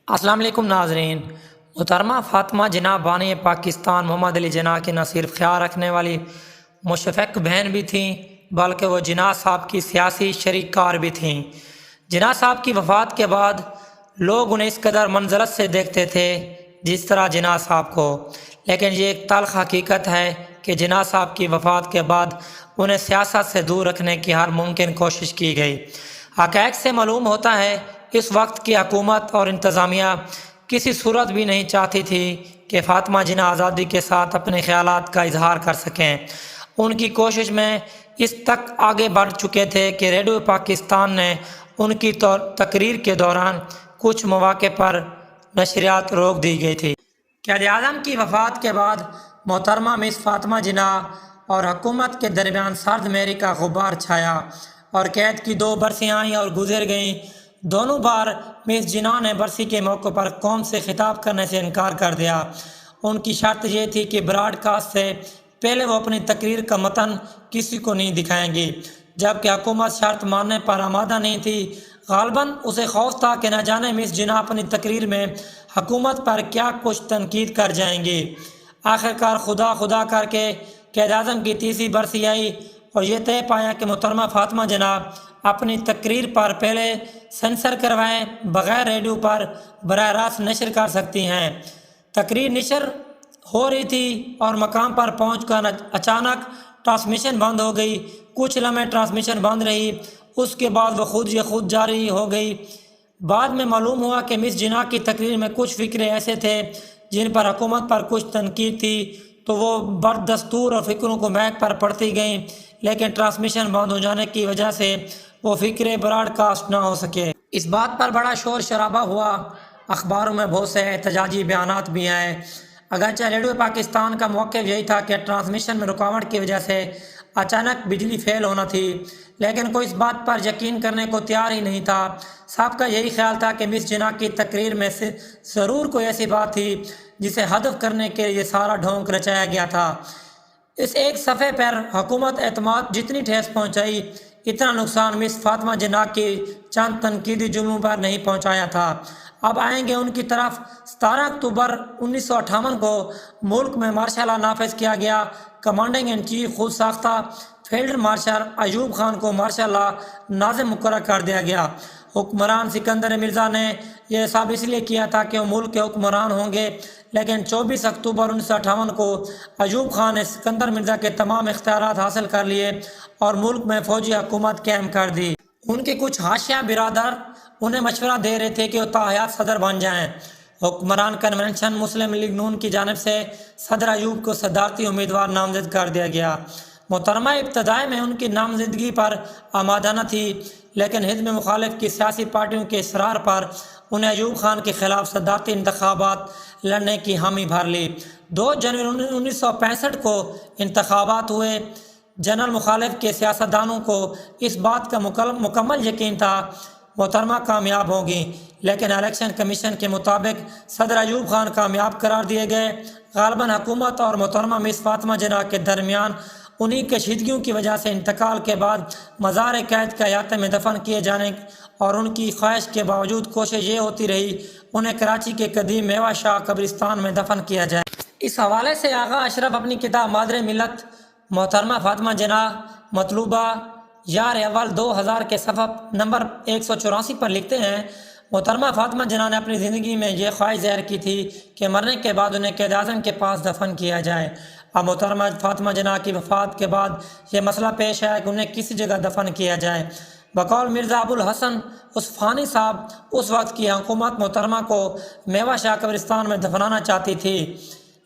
السلام علیکم ناظرین۔ محترمہ فاطمہ جناح بانی پاکستان محمد علی جناح کی نہ صرف خیال رکھنے والی مشفق بہن بھی تھیں بلکہ وہ جناح صاحب کی سیاسی شریک کار بھی تھیں۔ جناح صاحب کی وفات کے بعد لوگ انہیں اس قدر منزلت سے دیکھتے تھے جس طرح جناح صاحب کو، لیکن یہ ایک تلخ حقیقت ہے کہ جناح صاحب کی وفات کے بعد انہیں سیاست سے دور رکھنے کی ہر ممکن کوشش کی گئی۔ حقائق سے معلوم ہوتا ہے اس وقت کی حکومت اور انتظامیہ کسی صورت بھی نہیں چاہتی تھی کہ فاطمہ جناح آزادی کے ساتھ اپنے خیالات کا اظہار کر سکیں۔ ان کی کوشش میں اس تک آگے بڑھ چکے تھے کہ ریڈیو پاکستان نے ان کی تقریر کے دوران کچھ مواقع پر نشریات روک دی گئی تھی۔ قائد-اعظم کی وفات کے بعد محترمہ مس فاطمہ جناح اور حکومت کے درمیان سرد مہری کا غبار چھایا اور قید کی 2 برسیاں آئیں اور گزر گئیں۔ دونوں بار مس جناح نے برسی کے موقع پر قوم سے خطاب کرنے سے انکار کر دیا۔ ان کی شرط یہ تھی کہ براڈ کاسٹ سے پہلے وہ اپنی تقریر کا متن کسی کو نہیں دکھائیں گی، جبکہ حکومت شرط ماننے پر آمادہ نہیں تھی۔ غالباً اسے خوف تھا کہ نہ جانے مس جناح اپنی تقریر میں حکومت پر کیا کچھ تنقید کر جائیں گی۔ آخرکار خدا کر کے قائد-اعظم کی 30ویں برسی آئی اور یہ طے پایا کہ محترمہ فاطمہ جناح اپنی تقریر پر پہلے سینسر کروائے بغیر ریڈیو پر براہ راست نشر کر سکتی ہیں۔ تقریر نشر ہو رہی تھی اور مقام پر پہنچ کر اچانک ٹرانسمیشن بند ہو گئی۔ کچھ لمحے ٹرانسمیشن بند رہی، اس کے بعد وہ خود جاری ہو گئی۔ بعد میں معلوم ہوا کہ مس جناح کی تقریر میں کچھ فقرے ایسے تھے جن پر حکومت پر کچھ تنقید تھی، تو وہ بدستور اور فقروں کو مائک پر پڑھتی گئیں، لیکن ٹرانسمیشن بند ہو جانے کی وجہ سے وہ فقرے براڈ کاسٹ نہ ہو سکے۔ اس بات پر بڑا شور شرابہ ہوا، اخباروں میں بہت سے احتجاجی بیانات بھی آئے۔ اگرچہ ریڈیو پاکستان کا موقف یہی تھا کہ ٹرانسمیشن میں رکاوٹ کی وجہ سے اچانک بجلی فیل ہونا تھی، لیکن کوئی اس بات پر یقین کرنے کو تیار ہی نہیں تھا۔ سب کا یہی خیال تھا کہ مس جناح کی تقریر میں ضرور کوئی ایسی بات تھی جسے ہدف کرنے کے لیے سارا ڈھونگ رچایا گیا تھا۔ اس ایک صفحے پر حکومت اعتماد جتنی ٹھیس پہنچائی، اتنا نقصان مس فاطمہ جناح کی چند تنقیدی جملوں پر نہیں پہنچایا تھا۔ اب آئیں گے ان کی طرف۔ 17 اکتوبر 1958 کو ملک میں مارشل لا نافذ کیا گیا۔ کمانڈنگ ان چیف خود ساختہ فیلڈ مارشل ایوب خان کو مارشل لا ناظم مقرر کر دیا گیا۔ حکمران سکندر مرزا نے یہ سب اس لیے کیا تھا کہ وہ ملک کے حکمران ہوں گے، لیکن 24 اکتوبر 1958 کو ایوب خان نے سکندر مرزا کے تمام اختیارات حاصل کر لیے اور ملک میں فوجی حکومت قائم کر دی۔ ان کے کچھ حاشیہ برادر انہیں مشورہ دے رہے تھے کہ وہ تاحیات صدر بن جائیں۔ حکمران کنونشن مسلم لیگ نون کی جانب سے صدر ایوب کو صدارتی امیدوار نامزد کر دیا گیا۔ محترمہ ابتدائی میں ان کی نامزدگی پر آمادہ نہ تھی، لیکن حزب مخالف کی سیاسی پارٹیوں کے اصرار پر انہیں ایوب خان کے خلاف صدارتی انتخابات لڑنے کی حامی بھر لی۔ 2 جنوری 1965 کو انتخابات ہوئے۔ جنرل مخالف کے سیاستدانوں کو اس بات کا مکمل یقین تھا محترمہ کامیاب ہوں گی، لیکن الیکشن کمیشن کے مطابق صدر ایوب خان کامیاب قرار دیے گئے۔ غالباً حکومت اور محترمہ مس فاطمہ جناح کے درمیان انہی کشیدگیوں کی وجہ سے انتقال کے بعد مزار قید کے احاطے میں دفن کیے جانے اور ان کی خواہش کے باوجود کوشش یہ ہوتی رہی انہیں کراچی کے قدیم میوہ شاہ قبرستان میں دفن کیا جائے۔ اس حوالے سے آغا اشرف اپنی کتاب مادر ملت محترمہ فاطمہ جناح مطلوبہ یار اول 2000 کے صفحہ نمبر 184 پر لکھتے ہیں، محترمہ فاطمہ جناح نے اپنی زندگی میں یہ خواہش ظاہر کی تھی کہ مرنے کے بعد انہیں قائد-اعظم کے پاس دفن کیا جائے۔ اب محترمہ فاطمہ جناح کی وفات کے بعد یہ مسئلہ پیش آیا کہ انہیں کسی جگہ دفن کیا جائے۔ بقول مرزا ابو الحسن اصفہانی صاحب، اس وقت کی حکومت محترمہ کو میوہ شاہ قبرستان میں دفنانا چاہتی تھی،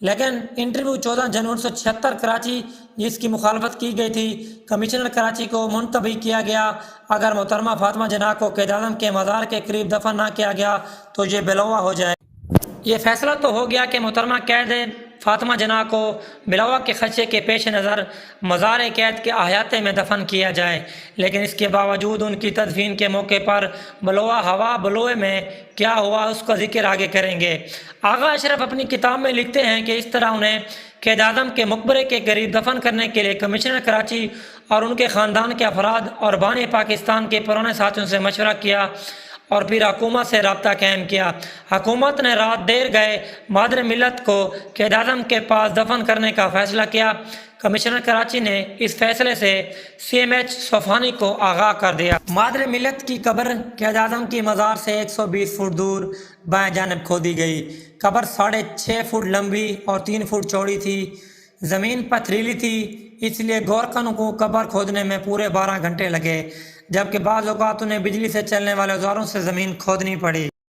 لیکن انٹرویو 14 جنوری 1976 کراچی جس کی مخالفت کی گئی تھی، کمشنر کراچی کو منتبہ کیا گیا۔ اگر محترمہ فاطمہ جناح کو قائد-اعظم کے مزار کے قریب دفن نہ کیا گیا تو یہ بلوا ہو جائے۔ یہ فیصلہ تو ہو گیا کہ محترمہ قائد فاطمہ جناح کو بلوا کے خدشے کے پیش نظر مزار قید کے احاطے میں دفن کیا جائے، لیکن اس کے باوجود ان کی تدفین کے موقع پر بلوے میں کیا ہوا اس کا ذکر آگے کریں گے۔ آغا اشرف اپنی کتاب میں لکھتے ہیں کہ اس طرح انہیں قائد-اعظم کے مقبرے کے قریب دفن کرنے کے لیے کمشنر کراچی اور ان کے خاندان کے افراد اور بانی پاکستان کے پرانے ساتھیوں سے مشورہ کیا اور پھر حکومت سے رابطہ قائم کیا۔ حکومت نے رات دیر گئے مادر ملت کو قائد اعظم کے پاس دفن کرنے کا فیصلہ کیا۔ کمشنر کراچی نے اس فیصلے سے CMH صوفانی کو آگاہ کر دیا۔ مادر ملت کی قبر قائد اعظم کی مزار سے 120 فٹ دور بائیں جانب کھودی گئی۔ قبر 6.5 فٹ لمبی اور 3 فٹ چوڑی تھی۔ زمین پتھریلی تھی، اس لیے گورکھن کو قبر کھودنے میں پورے 12 گھنٹے لگے، جبکہ بعض اوقات انہیں بجلی سے چلنے والے اوزاروں سے زمین کھودنی پڑی۔